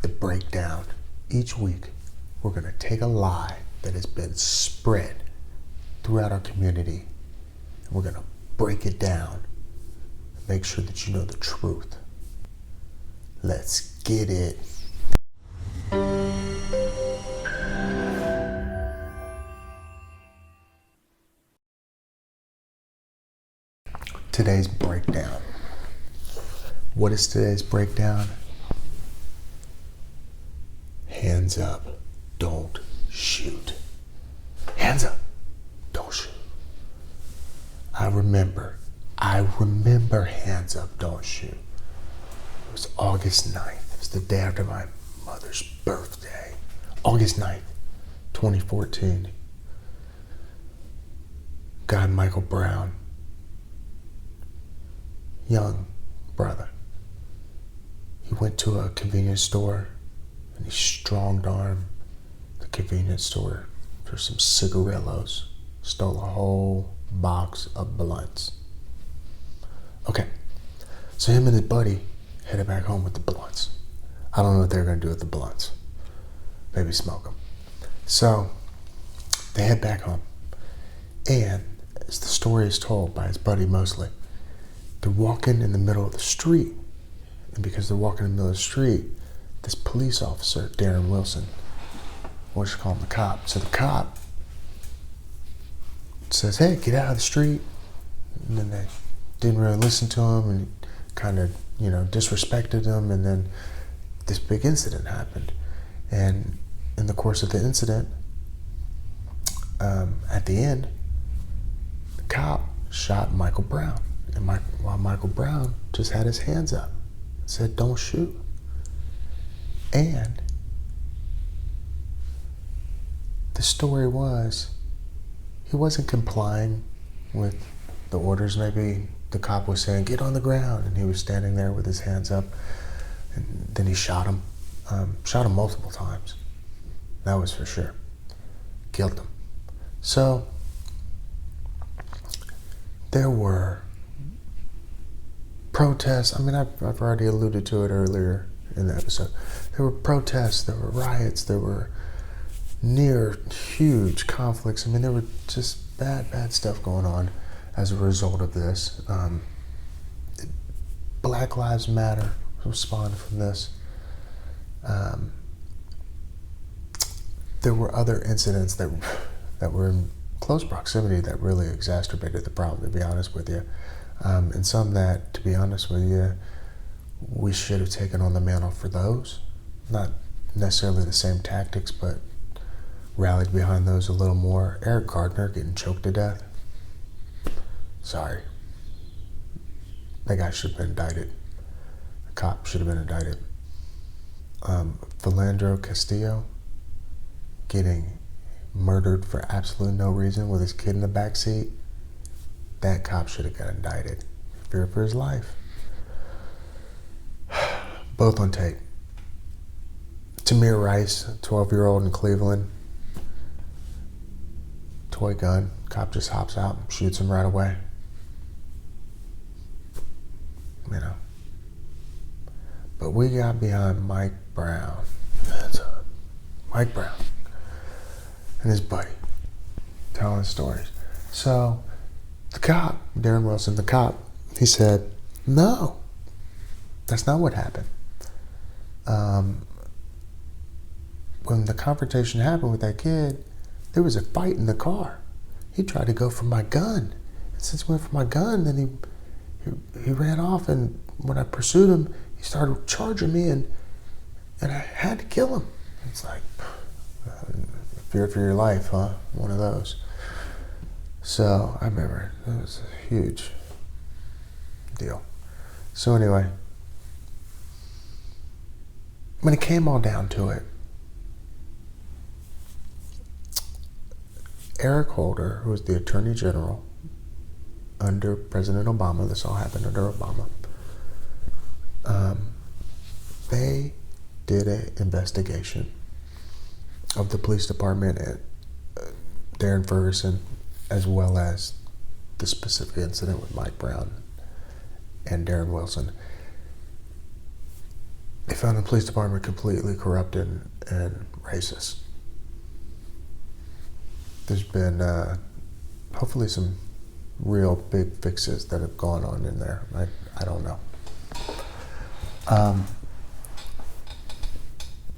the breakdown. Each week, we're going to take a lie that has been spread throughout our community, and we're going to break it down and make sure that you know the truth. Let's get it. Today's breakdown. What is today's breakdown? Hands up, don't shoot. Hands up, don't shoot. I remember hands up, don't shoot. It was August 9th. It was the day after my mother's birthday. August 9th, 2014. Guy Michael Brown, young brother. He went to a convenience store and he strong-armed the convenience store for some cigarillos. Stole a whole box of blunts. Okay, so him and his buddy headed back home with the blunts. I don't know what they're gonna do with the blunts. Maybe smoke them. So they head back home, and as the story is told by his buddy mostly, they're walking in the middle of the street, and because they're walking in the middle of the street, this police officer, Darren Wilson, what you call him, the cop. So the cop says, "Hey, get out of the street," and then they didn't really listen to him and kind of, disrespected him, and then this big incident happened. And in the course of the incident, at the end, the cop shot Michael Brown, and while Michael Brown just had his hands up, said, "Don't shoot." And the story was, he wasn't complying with the orders. Maybe the cop was saying, "Get on the ground," and he was standing there with his hands up, and then he shot him. Shot him multiple times. That was for sure. Killed him. So there were protests. I mean, I've already alluded to it earlier in the episode. There were protests, there were riots, there were near huge conflicts. I mean, there were just bad stuff going on as a result of this. Black Lives Matter spawned from this. There were other incidents that were in close proximity that really exacerbated the problem, to be honest with you. And some that, to be honest with you, we should have taken on the mantle for those. Not necessarily the same tactics, but rallied behind those a little more. Eric Gardner getting choked to death. Sorry. That guy should have been indicted. The cop should have been indicted. Philandro Castillo getting murdered for absolutely no reason with his kid in the backseat. That cop should have got indicted. Fear for his life. Both on tape. Tamir Rice, 12-year-old in Cleveland. Toy gun. Cop just hops out and shoots him right away. But we got behind Mike Brown. Mike Brown and his buddy telling stories. So the cop, Darren Wilson, the cop, he said, "No, that's not what happened. When the confrontation happened with that kid, there was a fight in the car. He tried to go for my gun. And since he went for my gun, then he ran off, and when I pursued him, he started charging me, and I had to kill him." It's like, fear for your life, huh? One of those. So I remember, that was a huge deal. So anyway, when it came all down to it, Eric Holder, who was the Attorney General under President Obama, this all happened under Obama, they did an investigation of the police department and Darren Ferguson, as well as the specific incident with Mike Brown and Darren Wilson. They found the police department completely corrupt and racist. There's been hopefully some real big fixes that have gone on in there. I don't know.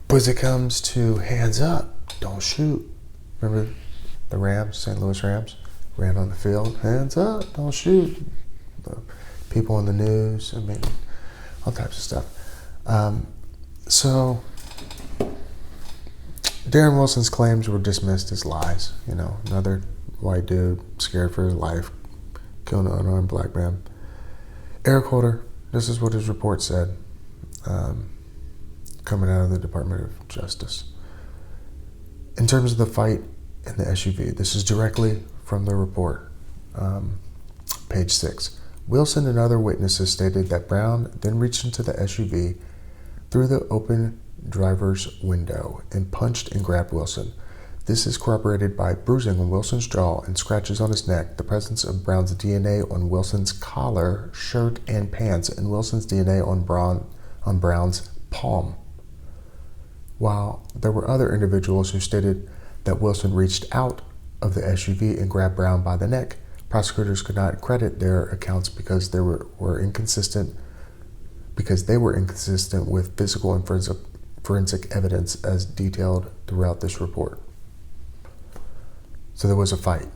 But as it comes to hands up, don't shoot. Remember the Rams, St. Louis Rams, ran on the field, hands up, don't shoot. The people in the news, I mean, all types of stuff. So Darren Wilson's claims were dismissed as lies. You know, another white dude scared for his life, killing an unarmed black man. Eric Holder, this is what his report said, coming out of the Department of Justice. In terms of the fight in the SUV, this is directly from the report, page 6. Wilson and other witnesses stated that Brown then reached into the SUV through the open driver's window and punched and grabbed Wilson. This is corroborated by bruising on Wilson's jaw and scratches on his neck, the presence of Brown's DNA on Wilson's collar, shirt, and pants, and Wilson's DNA on Brown's palm. While there were other individuals who stated that Wilson reached out of the SUV and grabbed Brown by the neck, prosecutors could not credit their accounts because they were inconsistent with physical and forensic evidence as detailed throughout this report. So there was a fight.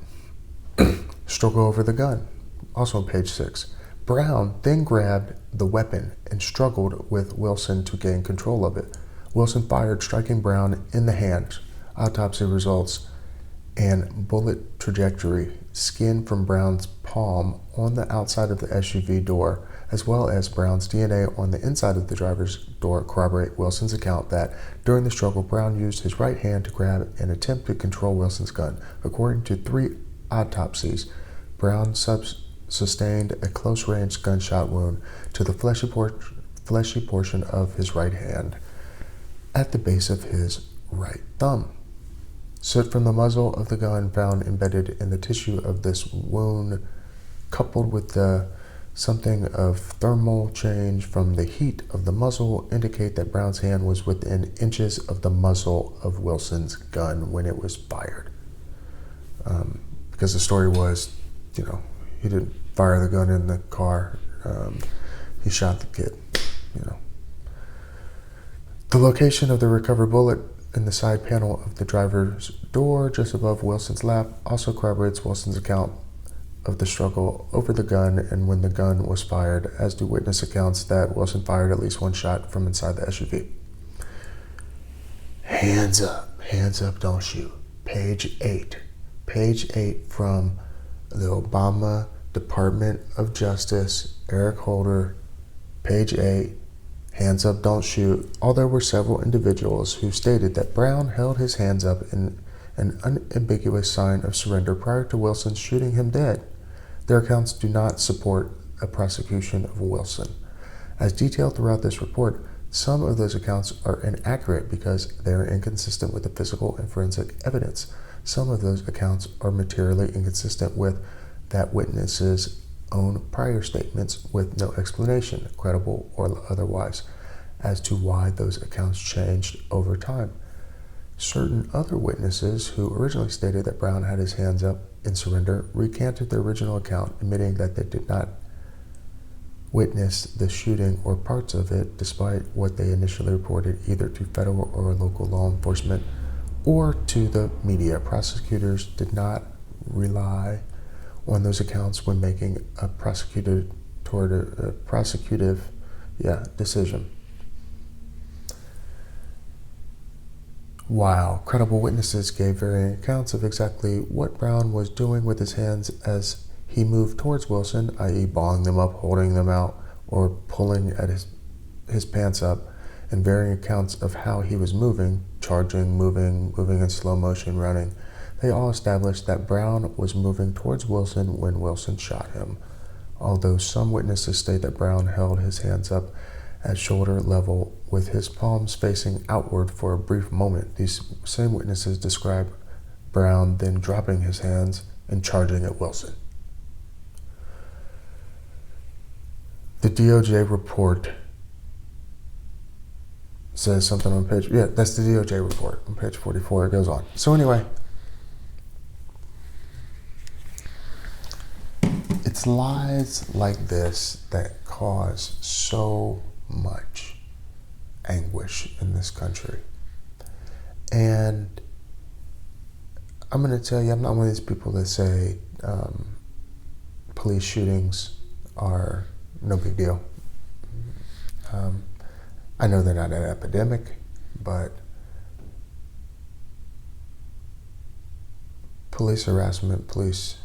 Struggle over the gun, also on page 6. Brown then grabbed the weapon and struggled with Wilson to gain control of it. Wilson fired, striking Brown in the hand. Autopsy results and bullet trajectory, skin from Brown's palm on the outside of the SUV door, as well as Brown's DNA on the inside of the driver's door, corroborate Wilson's account that during the struggle, Brown used his right hand to grab and attempt to control Wilson's gun. According to 3 autopsies, Brown sustained a close-range gunshot wound to the fleshy portion of his right hand at the base of his right thumb. Soot from the muzzle of the gun found embedded in the tissue of this wound, coupled with the something of thermal change from the heat of the muzzle, indicate that Brown's hand was within inches of the muzzle of Wilson's gun when it was fired. Because the story was, you know, he didn't fire the gun in the car. He shot the kid, you know. The location of the recovered bullet in the side panel of the driver's door just above Wilson's lap also corroborates Wilson's account of the struggle over the gun and when the gun was fired, as do witness accounts that Wilson fired at least one shot from inside the SUV. Hands up, don't shoot. Page 8 from the Obama Department of Justice, Eric Holder, page 8, hands up, don't shoot. Although there were several individuals who stated that Brown held his hands up in an unambiguous sign of surrender prior to Wilson shooting him dead, their accounts do not support a prosecution of Wilson. As detailed throughout this report, some of those accounts are inaccurate because they are inconsistent with the physical and forensic evidence. Some of those accounts are materially inconsistent with that witness's own prior statements with no explanation, credible or otherwise, as to why those accounts changed over time. Certain other witnesses who originally stated that Brown had his hands up in surrender recanted their original account, admitting that they did not witness the shooting or parts of it, despite what they initially reported either to federal or local law enforcement or to the media. Prosecutors did not rely on those accounts when making a prosecutive decision. While credible witnesses gave varying accounts of exactly what Brown was doing with his hands as he moved towards Wilson, i.e. balling them up, holding them out, or pulling at his pants up, and varying accounts of how he was moving, charging, moving in slow motion, running, they all established that Brown was moving towards Wilson when Wilson shot him. Although some witnesses state that Brown held his hands up at shoulder level with his palms facing outward for a brief moment, these same witnesses describe Brown then dropping his hands and charging at Wilson. The DOJ report says something on page, yeah, that's the DOJ report on page 44. It goes on. So anyway, it's lies like this that cause so much anguish in this country. And I'm going to tell you, I'm not one of these people that say police shootings are no big deal. I know they're not an epidemic, but police harassment, police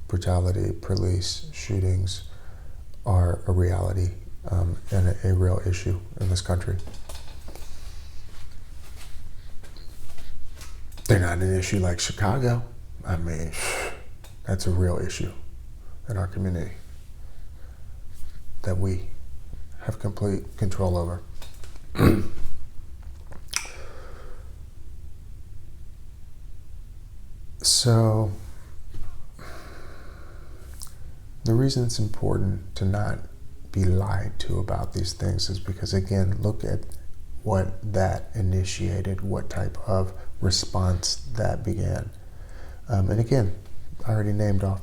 brutality, police shootings are a reality and a real issue in this country. They're not an issue like Chicago. I mean, that's a real issue in our community that we have complete control over. So, the reason it's important to not be lied to about these things is because, again, look at what that initiated, what type of response that began. And again, I already named off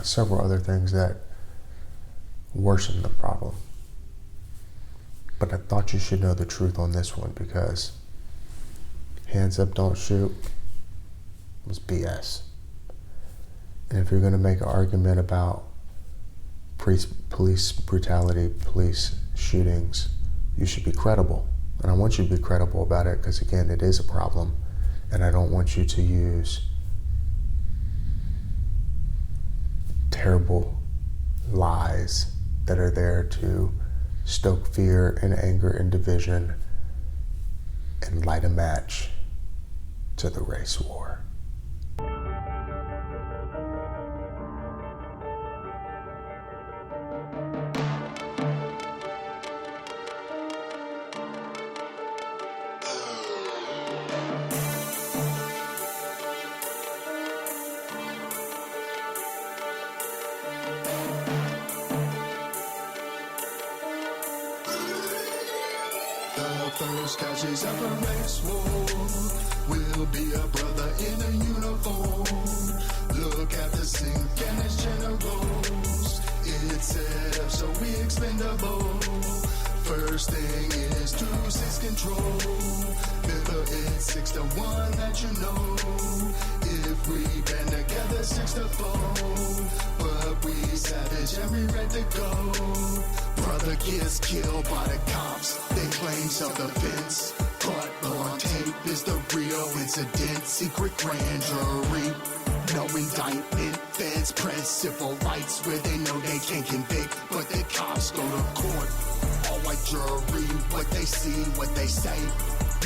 several other things that worsen the problem. But I thought you should know the truth on this one, because hands up, don't shoot was BS. And if you're going to make an argument about police brutality, police shootings, you should be credible. And I want you to be credible about it because, again, it is a problem. And I don't want you to use terrible lies that are there to stoke fear and anger and division and light a match to the race war. The first casualties of a race war will be a brother in a uniform. Look at the sink and its generals. It's set up so we expendable. First thing is 2-6 control. Remember it's 6 to 1 that you know. If we band together 6 to 4, but we savage and we ready to go. Brother gets killed by the cops, they claim self-defense. But on tape is the real incident. Secret grand jury, no indictment. Feds press civil rights where they know they can't convict, but the cops go to court. All white jury, what they see, what they say.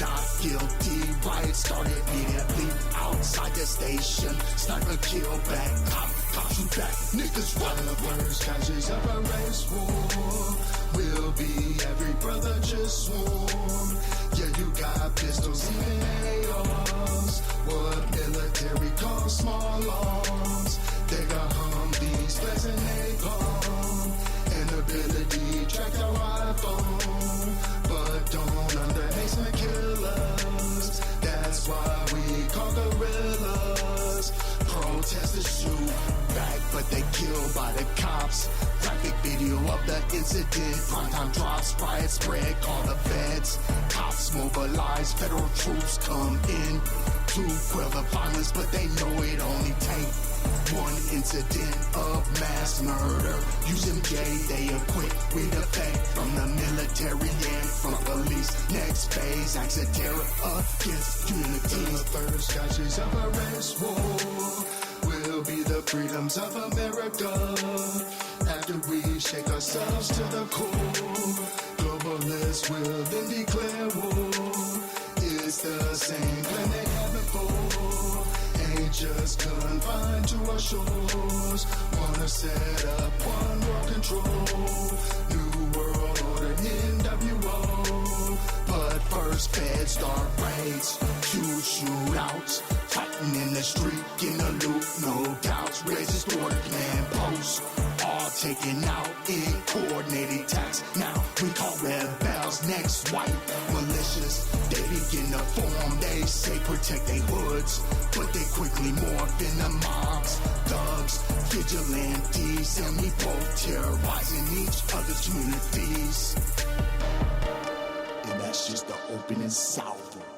Not guilty, riot started immediately outside the station. Sniper kill back, cop shoot back, niggas run. The first casualties of a race war will be every brother just sworn. Yeah, you got pistols, even ARs. What military calls small arms. They got Humvees, flares and napalm. An ability track your iPhone. But don't underestimate killers. That's why we call guerrillas. Protesters shoot back, but they killed by the cops. Graphic video of the incident. Primetime drops, riot spread, call the feds. Cops mobilize, federal troops come in to quell the violence, but they know it only takes one incident of mass murder. Using gay, they acquit with effect from the military and from police. Next phase, acts of terror against unity. The first casualties of a race war will be the freedoms of America. After we shake ourselves to the core, globalists will then declare war. It's the same plan they had before. Ain't just confined to our shores. Wanna set up one world control. New world order NWO. But first feds start raids, huge shootouts, fighting in the street, in the loop, no doubts. Raises toward command posts, all taken out in coordinated attacks. Now we call rebels next white militias. They begin to form, they say protect their hoods, but they quickly morph into mobs, thugs, vigilantes, and we both terrorizing each other's communities. And that's just the opening salvo.